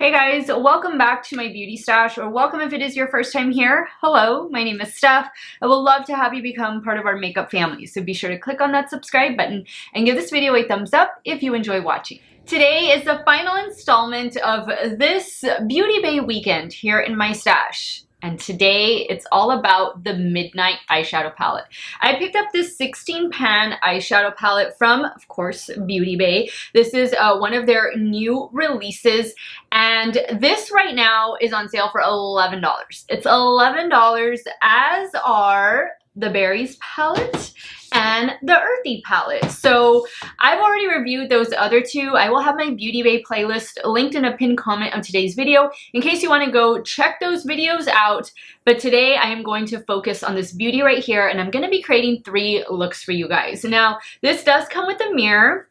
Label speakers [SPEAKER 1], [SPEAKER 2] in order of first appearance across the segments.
[SPEAKER 1] Hey guys, welcome back to my beauty stash, or welcome if it is your first time here. Hello, my name is Steff. I would love to have you become part of our makeup family, so be sure to click on that subscribe button and give this video a thumbs up if you enjoy watching. Today is the final installment of this Beauty Bay weekend here in my stash. And today it's all about the Midnight eyeshadow palette. I picked up this 16 pan eyeshadow palette from, of course, Beauty Bay. This is one of their new releases, and this right now is on sale for $11. It's $11, as are the Berries palette and the Earthy palette. So I've already reviewed those other two. I will have my Beauty Bay playlist linked in a pinned comment of today's video in case you want to go check those videos out. But today I am going to focus on this beauty right here, and I'm going to be creating 3 looks for you guys. Now, this does come with a mirror.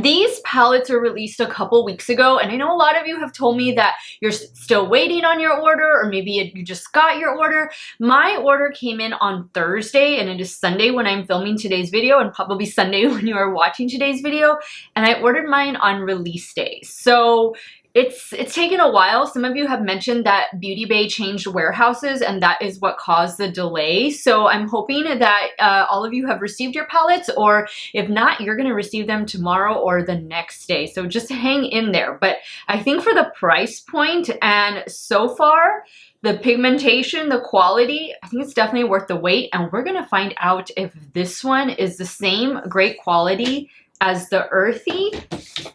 [SPEAKER 1] These palettes were released a couple weeks ago, and I know a lot of you have told me that you're still waiting on your order, or maybe you just got your order. My order came in on Thursday, and it is Sunday when I'm filming today's video, and probably Sunday when you are watching today's video, and I ordered mine on release day. So it's taken a while. Some of you have mentioned that Beauty Bay changed warehouses, and that is what caused the delay. So I'm hoping that all of you have received your palettes, or if not, you're going to receive them tomorrow or the next day. So just hang in there. But I think for the price point and so far, the pigmentation, the quality, I think it's definitely worth the wait. And we're going to find out if this one is the same great quality as the Earthy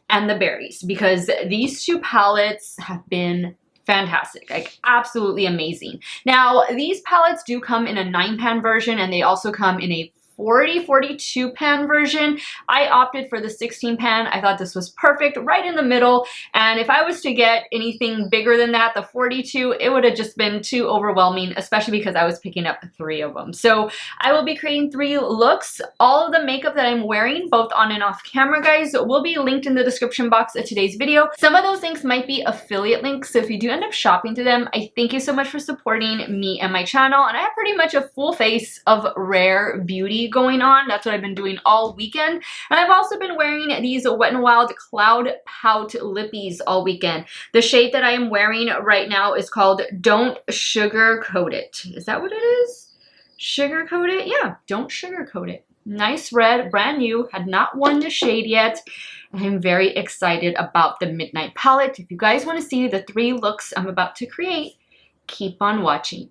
[SPEAKER 1] and the Berries, because these two palettes have been fantastic, like absolutely amazing. Now, these palettes do come in a 9-pan version, and they also come in a 42 pan version. I opted for the 16 pan. I thought this was perfect, right in the middle. And if I was to get anything bigger than that, the 42, it would have just been too overwhelming, especially because I was picking up 3 of them. So I will be creating 3 looks. All of the makeup that I'm wearing, both on and off camera, guys, will be linked in the description box of today's video. Some of those links might be affiliate links, so if you do end up shopping through them, I thank you so much for supporting me and my channel. And I have pretty much a full face of rare beauty going on. That's what I've been doing all weekend. And I've also been wearing these Wet n Wild Cloud Pout Lippies all weekend. The shade that I am wearing right now is called Don't Sugarcoat It. Is that what it is? Sugarcoat it? Yeah, Don't Sugarcoat It. Nice red, brand new, had not worn the shade yet. I'm very excited about the Midnight palette. If you guys want to see the 3 looks I'm about to create, keep on watching.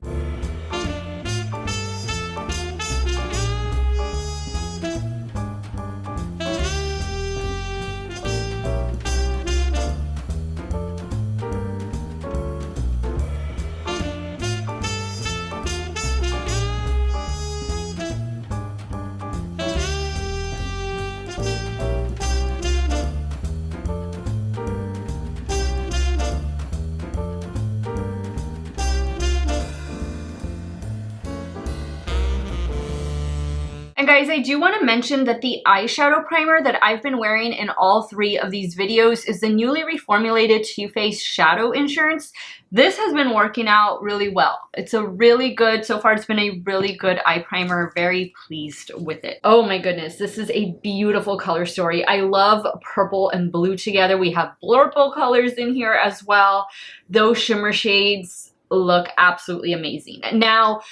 [SPEAKER 1] And guys, I do want to mention that the eyeshadow primer that I've been wearing in all 3 of these videos is the newly reformulated Too Faced Shadow Insurance. This has been working out really well. It's a really good, so far it's been a really good eye primer. Very pleased with it. Oh my goodness, this is a beautiful color story. I love purple and blue together. We have blurple colors in here as well. Those shimmer shades look absolutely amazing. Now,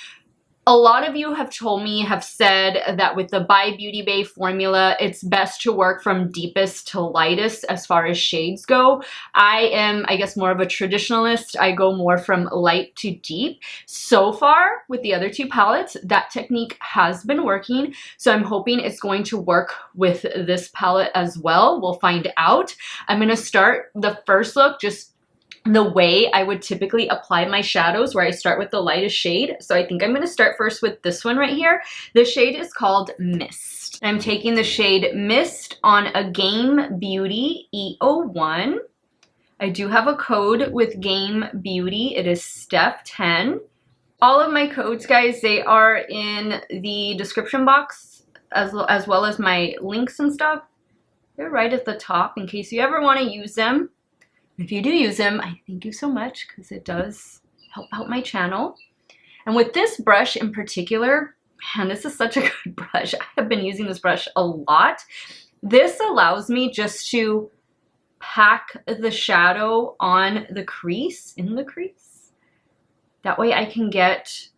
[SPEAKER 1] a lot of you have told me, have said that with the By Beauty Bay formula, it's best to work from deepest to lightest as far as shades go. I am, I guess, more of a traditionalist. I go more from light to deep. So far, with the other 2 palettes, that technique has been working. So I'm hoping it's going to work with this palette as well. We'll find out. I'm going to start the first look just the way I would typically apply my shadows, where I start with the lightest shade. So I think I'm going to start first with this one right here. The shade is called Mist. I'm taking the shade Mist on a Game Beauty E01. I do have a code with Game Beauty. It is Steff10. All of my codes, guys, they are in the description box as well as my links and stuff. They're right at the top in case you ever want to use them. If you do use them, I thank you so much, because it does help out my channel. And with this brush in particular, man, this is such a good brush. I have been using this brush a lot. This allows me just to pack the shadow on the crease, in the crease. That way I can get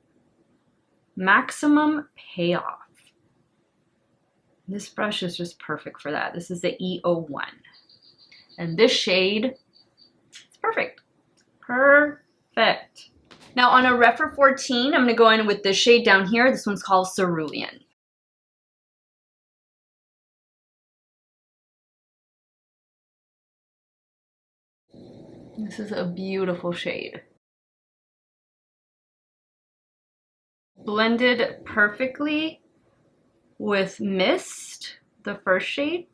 [SPEAKER 1] maximum payoff. This brush is just perfect for that. This is the E01. And this shade, it's perfect. Perfect. Now on a Rephr 14, I'm gonna go in with this shade down here. This one's called Cerulean. This is a beautiful shade. Blended perfectly with Mist, the first shade.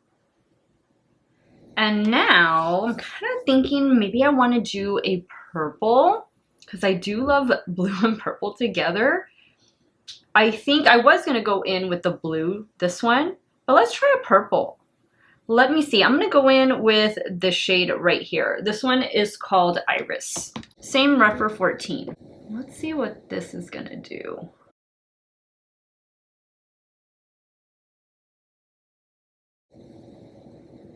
[SPEAKER 1] And now I'm kind of thinking maybe I want to do a purple because I do love blue and purple together. I think I was going to go in with the blue, this one, but let's try a purple. Let me see. I'm going to go in with the shade right here. This one is called Iris. Same Rephr 14. Let's see what this is going to do.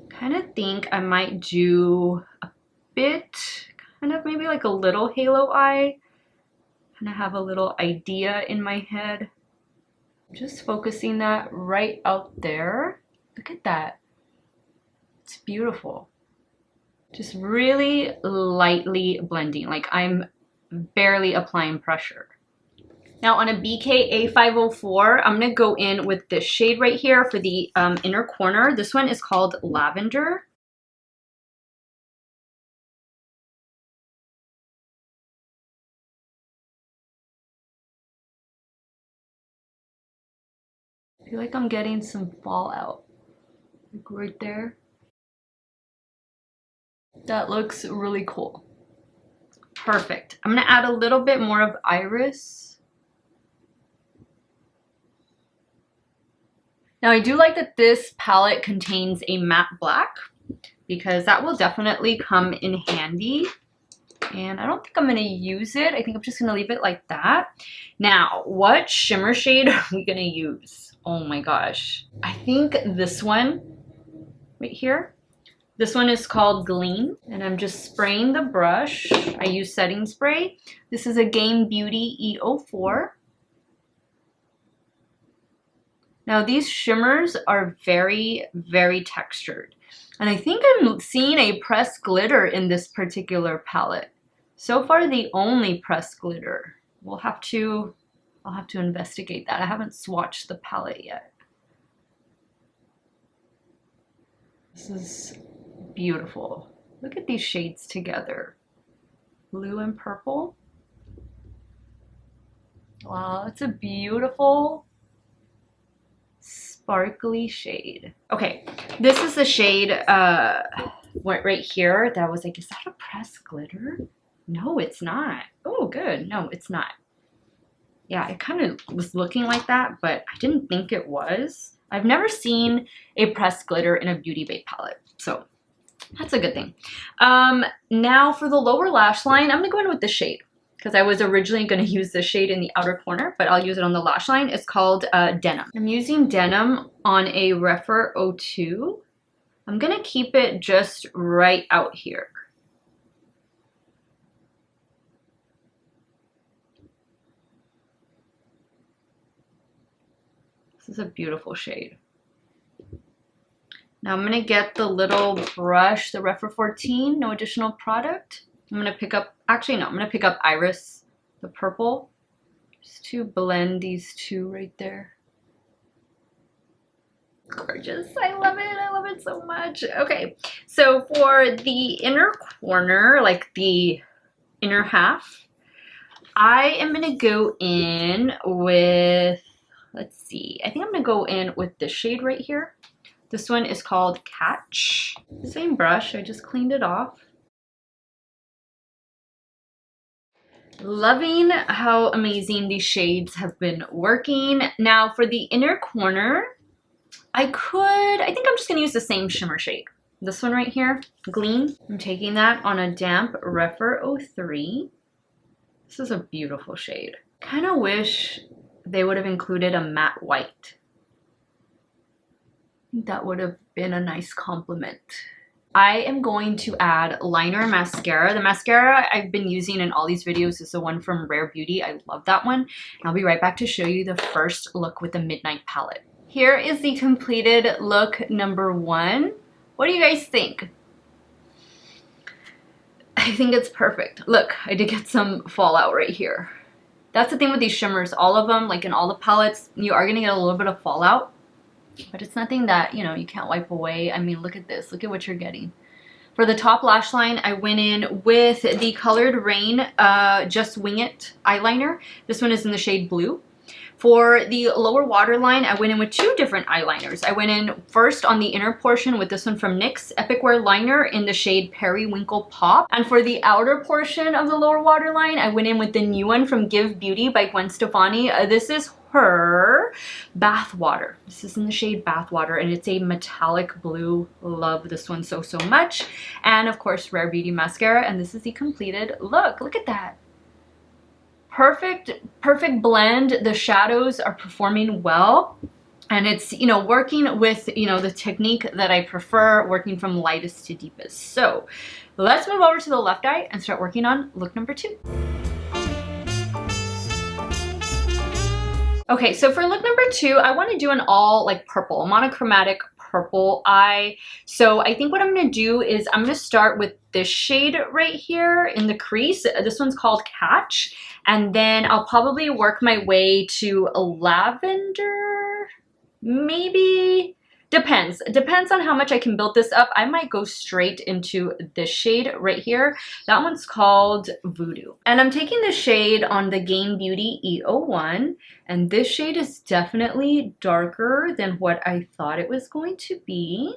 [SPEAKER 1] Kind of think I might do a bit, kind of maybe like a little halo eye. Kind of have a little idea in my head. Just focusing that right out there. Look at that. It's beautiful. Just really lightly blending, like I'm barely applying pressure. Now on a BK A504, I'm gonna go in with this shade right here for the inner corner. This one is called Lavender. I feel like I'm getting some fallout, like right there. That looks really cool. Perfect. I'm gonna add a little bit more of Iris. Now I do like that this palette contains a matte black because that will definitely come in handy. And I don't think I'm gonna use it. I think I'm just gonna leave it like that. Now, what shimmer shade are we gonna use? Oh my gosh. I think this one right here. This one is called Gleam, and I'm just spraying the brush. I use setting spray. This is a Game Beauty E04. Now these shimmers are very, very textured. And I think I'm seeing a pressed glitter in this particular palette. So far the only pressed glitter. I'll have to investigate that. I haven't swatched the palette yet. This is beautiful. Look at these shades together. Blue and purple. Wow, it's a beautiful sparkly shade. Okay, this is the shade right here that was like, is that a pressed glitter? No, it's not. Oh, good. No, it's not. Yeah, it kind of was looking like that, but I didn't think it was. I've never seen a pressed glitter in a Beauty Bay palette, so that's a good thing. Now for the lower lash line, I'm gonna go in with this shade because I was originally going to use this shade in the outer corner, but I'll use it on the lash line. It's called Denim. I'm using Denim on a Rephr 02. I'm going to keep it just right out here. This is a beautiful shade. Now I'm going to get the little brush, the Rephr 14, no additional product. I'm going to pick up, actually no, I'm going to pick up Iris, the purple, just to blend these two right there. Gorgeous. I love it so much. Okay, so for the inner corner, like the inner half, I am going to go in with, let's see, I think I'm going to go in with this shade right here. This one is called Catch. Same brush, I just cleaned it off. Loving how amazing these shades have been working. Now for the inner corner, I think I'm just gonna use the same shimmer shade. This one right here, Gleam. I'm taking that on a damp Rephr 03. This is a beautiful shade. Kind of wish they would have included a matte white. I think that would have been a nice compliment. I am going to add liner and mascara. The mascara I've been using in all these videos is the one from Rare Beauty. I love that one. And I'll be right back to show you the first look with the Midnight palette. Here is the completed look number 1. What do you guys think? I think it's perfect. Look, I did get some fallout right here. That's the thing with these shimmers. All of them, like in all the palettes, you are going to get a little bit of fallout. But it's nothing that, you know, you can't wipe away. I mean, look at this. Look at what you're getting. For the top lash line, I went in with the colored Raine Just Wing It eyeliner. This one is in the shade blue. For the lower waterline, I went in with 2 different eyeliners. I went in first on the inner portion with this one from NYX Epic Wear Liner in the shade Periwinkle Pop. And for the outer portion of the lower waterline, I went in with the new one from Give Beauty by Gwen Stefani. This is her Bathwater. This is in the shade Bathwater, and it's a metallic blue. Love this one so much. And of course, Rare Beauty mascara, and this is the completed look. Look at that. Perfect blend. The shadows are performing well, and it's, you know, working with, you know, the technique that I prefer, working from lightest to deepest. So let's move over to the left eye and start working on look number 2. Okay, so for look number 2, I want to do an all like purple, monochromatic purple eye. So I think what I'm going to do is I'm going to start with this shade right here in the crease. This one's called Catch. And then I'll probably work my way to lavender, maybe. Depends on how much I can build this up. I might go straight into this shade right here. That one's called Voodoo. And I'm taking the shade on the Gain Beauty E01. And this shade is definitely darker than what I thought it was going to be.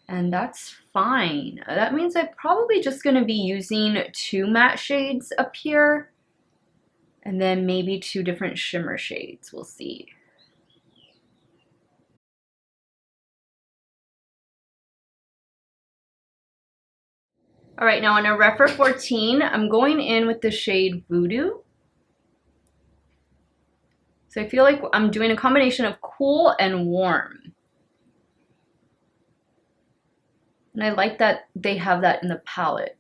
[SPEAKER 1] And that's fine. That means I'm probably just going to be using 2 matte shades up here. And then maybe 2 different shimmer shades. We'll see. All right, now on a Refer 14, I'm going in with the shade Voodoo. So I feel like I'm doing a combination of cool and warm. And I like that they have that in the palette.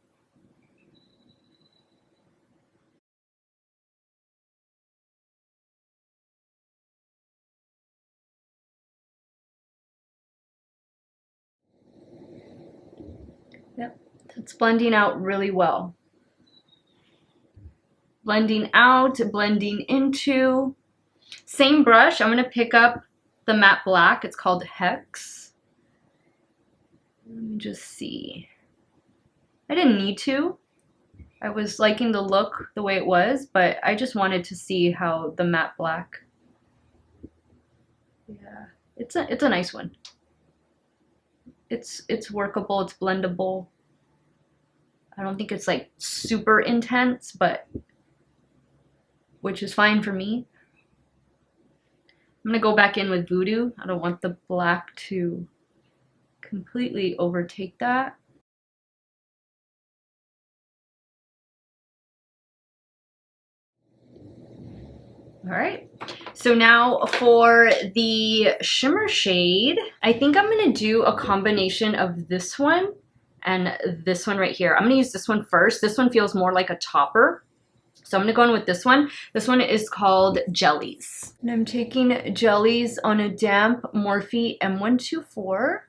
[SPEAKER 1] Yep, it's blending out really well. Blending out, blending into. Same brush, I'm going to pick up the matte black. It's called Hex. Let me just see. I didn't need to. I was liking the look the way it was, but I just wanted to see how the matte black. Yeah, it's a nice one. It's workable, it's blendable. I don't think it's like super intense, but which is fine for me. I'm gonna go back in with Voodoo. I don't want the black to completely overtake that. All right, so now for the shimmer shade, I think I'm gonna do a combination of this one and this one right here. I'm gonna use this one first. This one feels more like a topper. So I'm gonna go in with this one. This one is called Jellies. And I'm taking Jellies on a damp Morphe M124.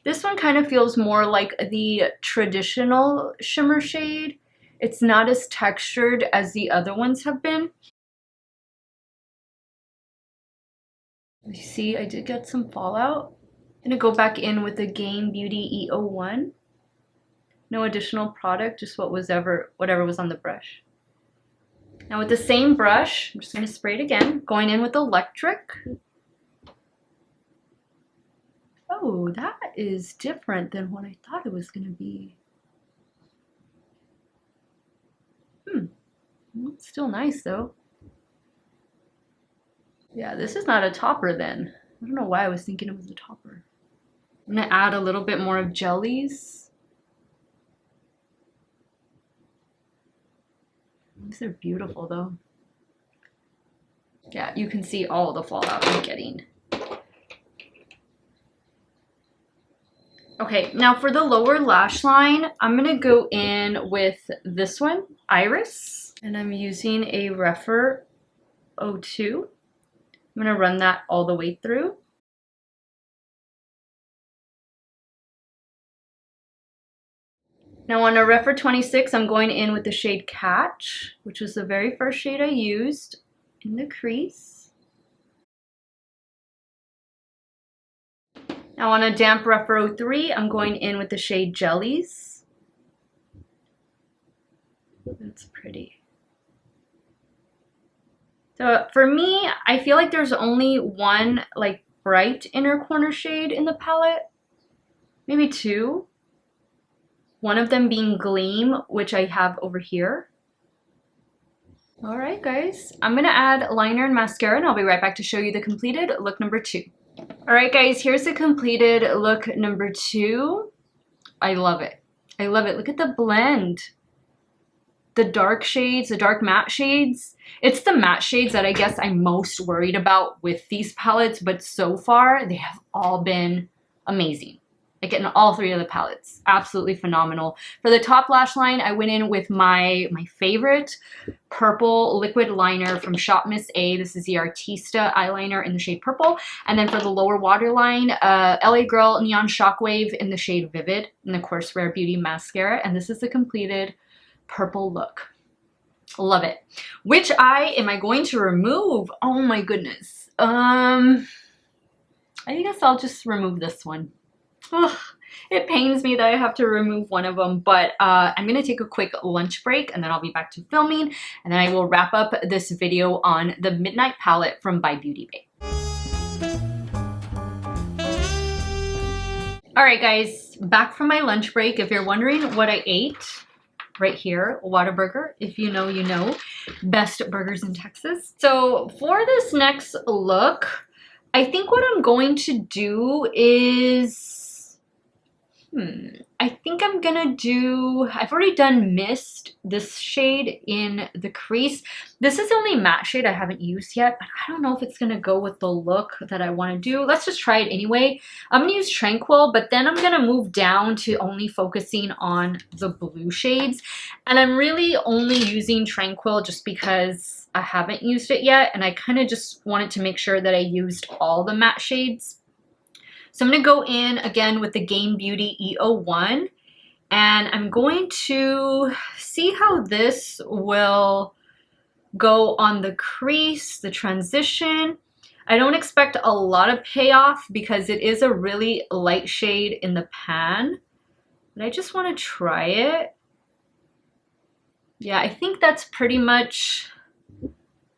[SPEAKER 1] This one kind of feels more like the traditional shimmer shade. It's not as textured as the other ones have been. You see, I did get some fallout. I'm gonna go back in with the Gain Beauty E01. No additional product, just whatever was on the brush. Now with the same brush, I'm just gonna spray it again, going in with Electric. Oh, that is different than what I thought it was gonna be. It's still nice though. Yeah, this is not a topper then. I don't know why I was thinking it was a topper. I'm gonna add a little bit more of Jellies. These are beautiful though. Yeah, you can see all the fallout I'm getting. Okay, now for the lower lash line, I'm gonna go in with this one, Iris, and I'm using a Refer 02. I'm gonna run that all the way through. Now on a Refer 26, I'm going in with the shade Catch, which was the very first shade I used in the crease. Now on a damp Refer 03, I'm going in with the shade Jellies. That's pretty. So for me, I feel like there's only one like bright inner corner shade in the palette, maybe two. One of them being Gleam, which I have over here. All right, guys, I'm gonna add liner and mascara, and I'll be right back to show you the completed look number 2. All right, guys, here's the completed look number 2. I love it. I love it. Look at the blend. The dark shades, the dark matte shades. It's the matte shades that I guess I'm most worried about with these palettes, but so far they have all been amazing. Like in all 3 of the palettes, absolutely phenomenal. For the top lash line, I went in with my favorite purple liquid liner from Shop Miss A. This is the Artista eyeliner in the shade purple. And then for the lower waterline, LA Girl Neon Shockwave in the shade Vivid, and of course Rare Beauty mascara. And this is the completed purple look. Love it. Which eye am I going to remove? Oh my goodness. I guess I'll just remove this one. Ugh, it pains me that I have to remove one of them, but I'm going to take a quick lunch break and then I'll be back to filming, and then I will wrap up this video on the Midnight palette from By Beauty Bay. Alright guys, back from my lunch break. If you're wondering what I ate, right here, Whataburger. If you know, you know. Best burgers in Texas. So for this next look, I think what I'm going to do is I think I'm gonna do, I've already done Mist, this shade in the crease. This is the only matte shade I haven't used yet, but I don't know if it's gonna go with the look that I wanna do. Let's just try it anyway. I'm gonna use Tranquil, but then I'm gonna move down to only focusing on the blue shades. And I'm really only using Tranquil just because I haven't used it yet, and I kind of just wanted to make sure that I used all the matte shades. So I'm going to go in again with the Game Beauty E01, and I'm going to see how this will go on the crease, the transition. I don't expect a lot of payoff because it is a really light shade in the pan, but I just want to try it. Yeah, I think that's pretty much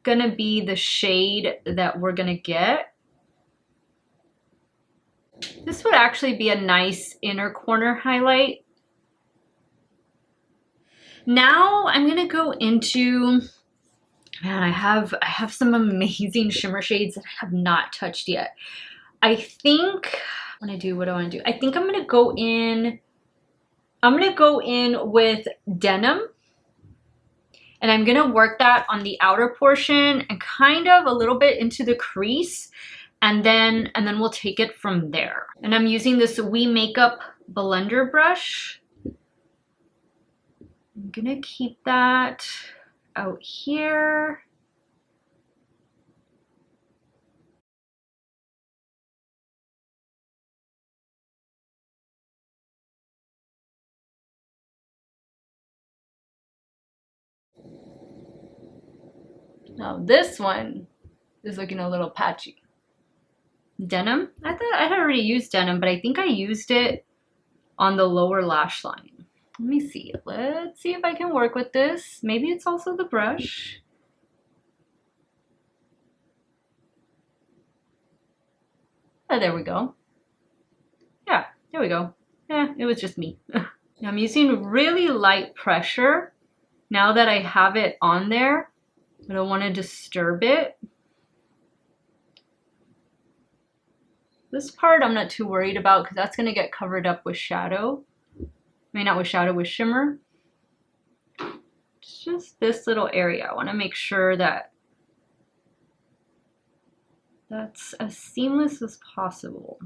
[SPEAKER 1] going to be the shade that we're going to get. This would actually be a nice inner corner highlight. Now I'm gonna go into, man, I have some amazing shimmer shades that I have not touched yet. I think what do I want to do? I think I'm gonna go in with Denim, and I'm gonna work that on the outer portion and kind of a little bit into the crease. And then we'll take it from there. And I'm using this We Makeup blender brush. I'm gonna keep that out here. Now this one is looking a little patchy. Denim? I thought I had already used Denim, but I think I used it on the lower lash line. Let me see. Let's see if I can work with this. Maybe it's also the brush. Oh, there we go. Yeah, there we go. Yeah, it was just me. Now I'm using really light pressure now that I have it on there. I don't want to disturb it. This part I'm not too worried about because that's going to get covered up with shadow. I mean, not with shadow, with shimmer. It's just this little area. I want to make sure that that's as seamless as possible.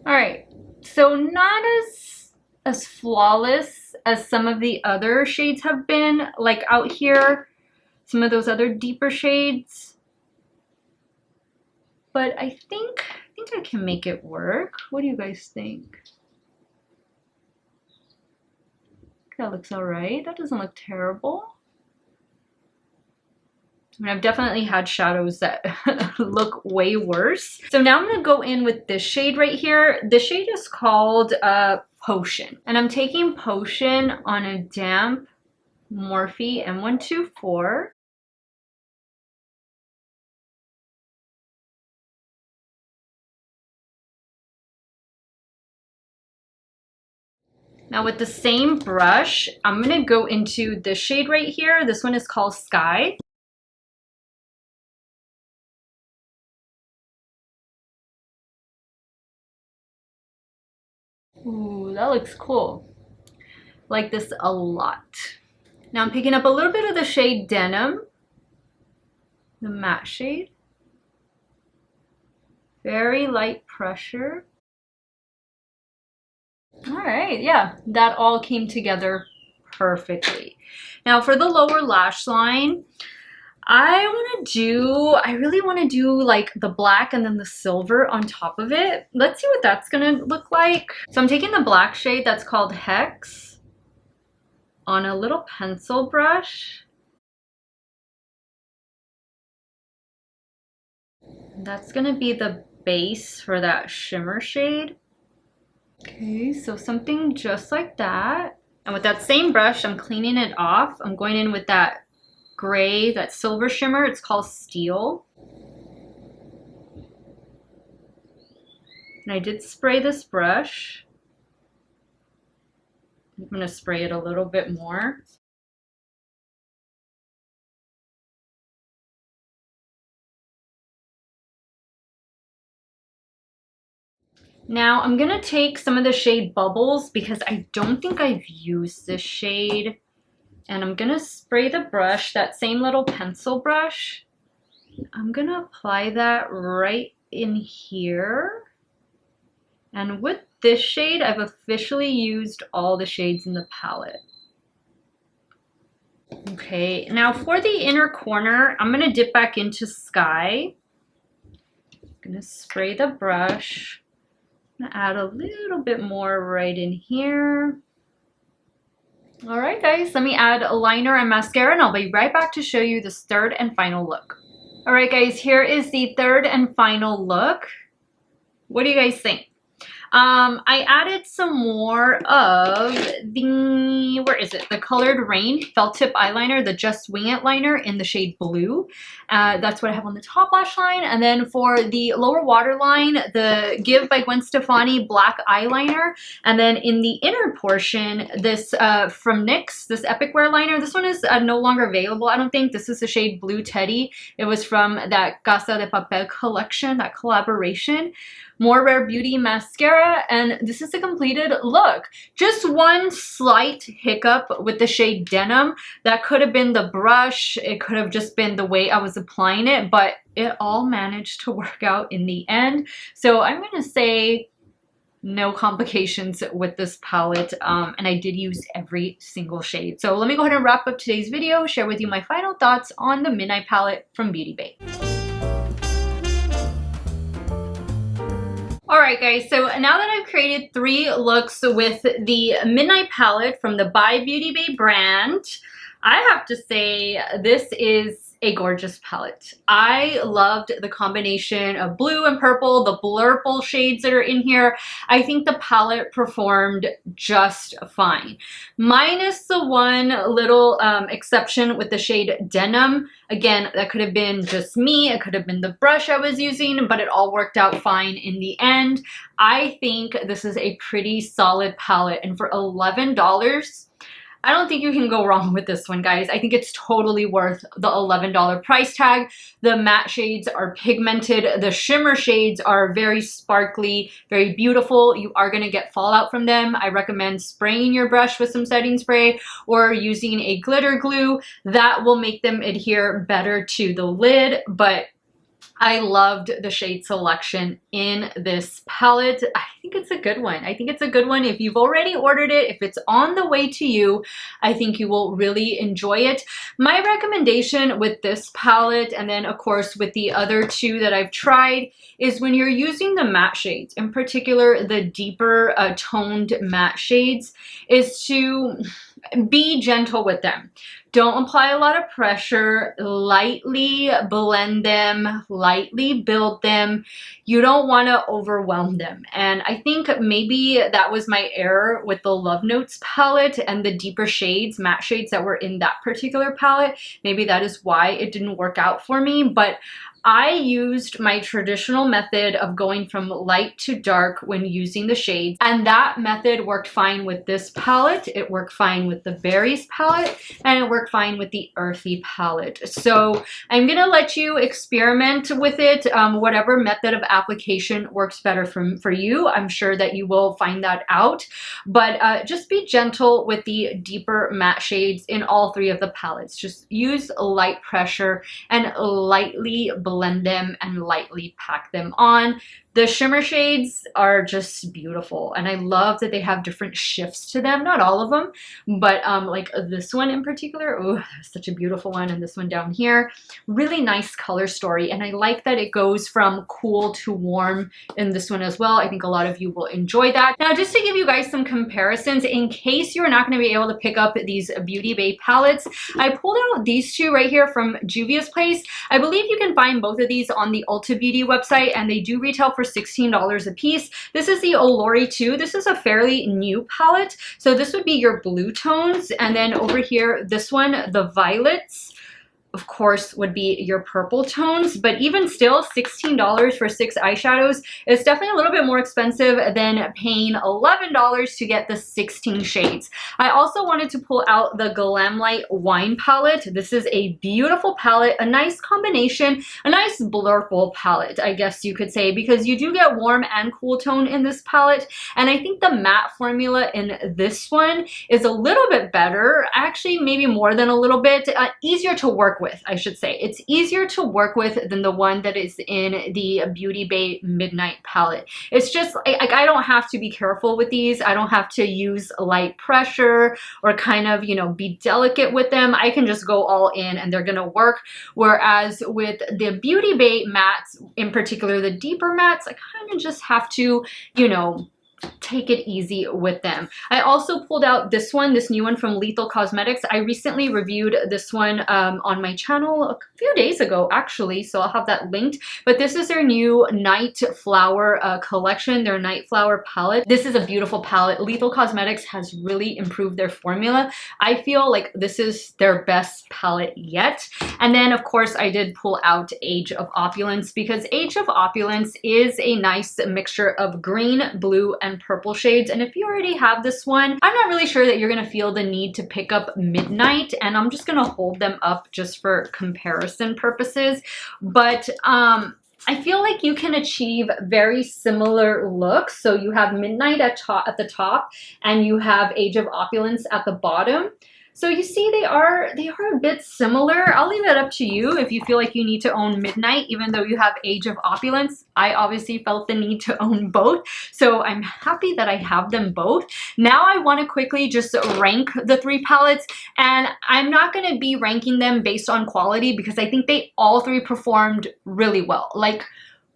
[SPEAKER 1] All right, so not as flawless as some of the other shades have been, like out here, some of those other deeper shades. But I think I can make it work. What do you guys think? That looks all right. That doesn't look terrible. I mean, I've definitely had shadows that look way worse. So now I'm gonna go in with this shade right here. This shade is called Potion. And I'm taking Potion on a damp Morphe M124. Now with the same brush, I'm gonna go into this shade right here. This one is called Sky. Ooh, that looks cool. Like this a lot. Now I'm picking up a little bit of the shade Denim, the matte shade. Very light pressure. All right, yeah, that all came together perfectly. Now for the lower lash line, I really want to do like the black and then the silver on top of it. Let's see what that's gonna look like. So I'm taking the black shade that's called Hex on a little pencil brush. That's gonna be the base for that shimmer shade. Okay, so something just like that. And with that same brush, I'm cleaning it off. I'm going in with that gray, that silver shimmer. It's called Steel. And I did spray this brush. I'm gonna spray it a little bit more. Now I'm gonna take some of the shade Bubbles because I don't think I've used this shade. And I'm gonna spray the brush, that same little pencil brush. I'm gonna apply that right in here. And with this shade, I've officially used all the shades in the palette. Okay, now for the inner corner, I'm gonna dip back into Sky. I'm gonna spray the brush. I'm gonna add a little bit more right in here. All right, guys, let me add a liner and mascara, and I'll be right back to show you this third and final look. All right, guys, here is the third and final look. What do you guys think? I added some more of the, where is it? The colored Raine felt tip eyeliner, the Just Wing It liner in the shade Blue. That's what I have on the top lash line. And then for the lower waterline, the Give by Gwen Stefani black eyeliner. And then in the inner portion, this from NYX, this Epic Wear liner. This one is no longer available, I don't think. This is the shade Blue Teddy. It was from that Casa de Papel collection, that collaboration. More Rare Beauty mascara, and this is the completed look. Just one slight hiccup with the shade Denim. That could have been the brush, it could have just been the way I was applying it, but it all managed to work out in the end. So I'm gonna say no complications with this palette, and I did use every single shade. So let me go ahead and wrap up today's video, share with you my final thoughts on the Midnight palette from Beauty Bay. Alright guys, so now that I've created 3 looks with the Midnight palette from the By Beauty Bay brand, I have to say this is a gorgeous palette. I loved the combination of blue and purple, the blurple shades that are in here. I think the palette performed just fine. Minus the one little exception with the shade Denim. Again, that could have been just me, it could have been the brush I was using, but it all worked out fine in the end. I think this is a pretty solid palette, and for $11, I don't think you can go wrong with this one, guys. I think it's totally worth the $11 price tag. The matte shades are pigmented. The shimmer shades are very sparkly, very beautiful. You are going to get fallout from them. I recommend spraying your brush with some setting spray or using a glitter glue. That will make them adhere better to the lid, but I loved the shade selection in this palette. I think it's a good one. I think it's a good one. If you've already ordered it, if it's on the way to you, I think you will really enjoy it. My recommendation with this palette, and then of course with the other two that I've tried, is when you're using the matte shades, in particular the deeper toned matte shades, is to be gentle with them. Don't apply a lot of pressure. Lightly blend them, lightly build them. You don't want to overwhelm them. And I think maybe that was my error with the Love Notes palette and the deeper shades, matte shades that were in that particular palette. Maybe that is why it didn't work out for me. But I used my traditional method of going from light to dark when using the shades, and that method worked fine with this palette. It worked fine with the Berries palette, and it worked fine with the Earthy palette. So I'm gonna let you experiment with it, whatever method of application works better for you. I'm sure that you will find that out, but just be gentle with the deeper matte shades in all three of the palettes. Just use light pressure and lightly blend them and lightly pack them on. The shimmer shades are just beautiful, and I love that they have different shifts to them. Not all of them, but like this one in particular, oh, such a beautiful one, and this one down here, really nice color story. And I like that it goes from cool to warm in this one as well. I think a lot of you will enjoy that. Now, just to give you guys some comparisons, in case you're not going to be able to pick up these Beauty Bay palettes, I pulled out these two right here from Juvia's Place. I believe you can find both of these on the Ulta Beauty website, and they do retail for $16 a piece. This is the Olori 2. This is a fairly new palette. So this would be your blue tones. And then over here, this one, the violets, of course, would be your purple tones. But even still, $16 for 6 eyeshadows is definitely a little bit more expensive than paying $11 to get the 16 shades. I also wanted to pull out the Glamlight Wine palette. This is a beautiful palette, a nice combination, a nice blurple palette, I guess you could say, because you do get warm and cool tone in this palette. And I think the matte formula in this one is a little bit better, actually maybe more than a little bit, easier to work with, I should say. It's easier to work with than the one that is in the Beauty Bay Midnight palette. It's just, I don't have to be careful with these. I don't have to use light pressure or kind of, you know, be delicate with them. I can just go all in and they're gonna work. Whereas with the Beauty Bay mattes, in particular the deeper mattes, I kind of just have to, you know, take it easy with them. I also pulled out this one, this new one from Lethal Cosmetics. I recently reviewed this one on my channel a few days ago, actually, so I'll have that linked. But this is their new Night Flower collection, their Night Flower palette. This is a beautiful palette. Lethal Cosmetics has really improved their formula. I feel like this is their best palette yet. And then, of course, I did pull out Age of Opulence, because Age of Opulence is a nice mixture of green, blue, and purple shades. And if you already have this one, I'm not really sure that you're gonna feel the need to pick up Midnight, and I'm just gonna hold them up just for comparison purposes. But I feel like you can achieve very similar looks. So you have Midnight at the top, and you have Age of Opulence at the bottom. So you see, they are a bit similar. I'll leave it up to you if you feel like you need to own Midnight, even though you have Age of Opulence. I obviously felt the need to own both, so I'm happy that I have them both. Now I want to quickly just rank the three palettes, and I'm not going to be ranking them based on quality, because I think they all three performed really well. Like,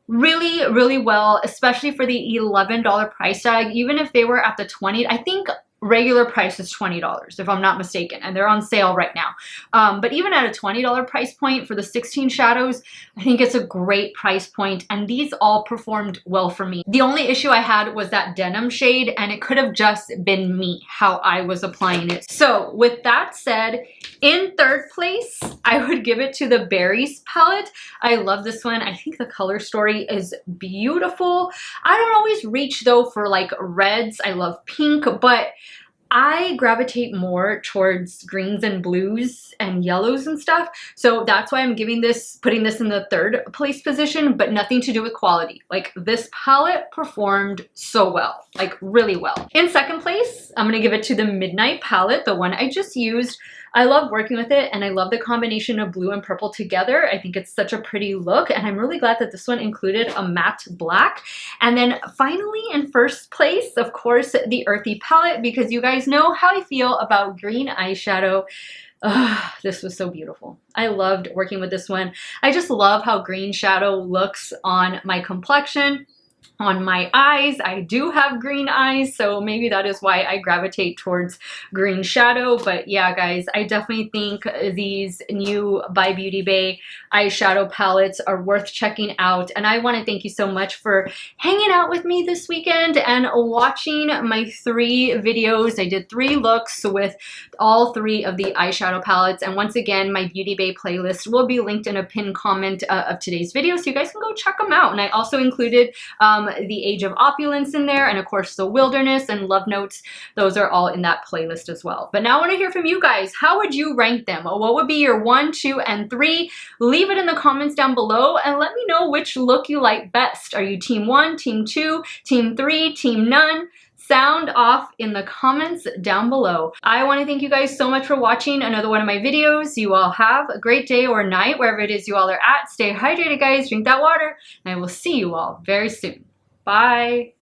[SPEAKER 1] really, really well, especially for the $11 price tag. Even if they were at the $20, I think regular price is $20 if I'm not mistaken, and they're on sale right now. But even at a $20 price point for the 16 shadows, I think it's a great price point, and these all performed well for me. The only issue I had was that denim shade, and it could have just been me, how I was applying it. So with that said, in third place, I would give it to the Berries palette. I love this one. I think the color story is beautiful. I don't always reach though for like reds. I love pink, but I gravitate more towards greens and blues and yellows and stuff. So that's why I'm putting this in the third place position, but nothing to do with quality. Like, this palette performed so well, like really well. In second place, I'm gonna give it to the Midnight palette, the one I just used. I love working with it, and I love the combination of blue and purple together. I think it's such a pretty look, and I'm really glad that this one included a matte black. And then finally, in first place, of course, the Earthy palette, because you guys know how I feel about green eyeshadow. This was so beautiful. I loved working with this one. I just love how green shadow looks on my complexion. On my eyes, I do have green eyes, so maybe that is why I gravitate towards green shadow. But yeah, guys, I definitely think these new by Beauty Bay eyeshadow palettes are worth checking out. And I want to thank you so much for hanging out with me this weekend and watching my 3 videos. I did 3 looks with all 3 of the eyeshadow palettes. And once again, my Beauty Bay playlist will be linked in a pinned comment of today's video, so you guys can go check them out. And I also included the Age of Opulence in there, and of course the Wilderness and Love Notes. Those are all in that playlist as well. But now I want to hear from you guys. How would you rank them? What would be your 1, 2, and 3? Leave it in the comments down below and let me know which look you like best. Are you team 1, team 2, team 3, team none? Sound off in the comments down below. I want to thank you guys so much for watching another one of my videos. You all have a great day or night, wherever it is you all are at. Stay hydrated, guys. Drink that water, and I will see you all very soon. Bye.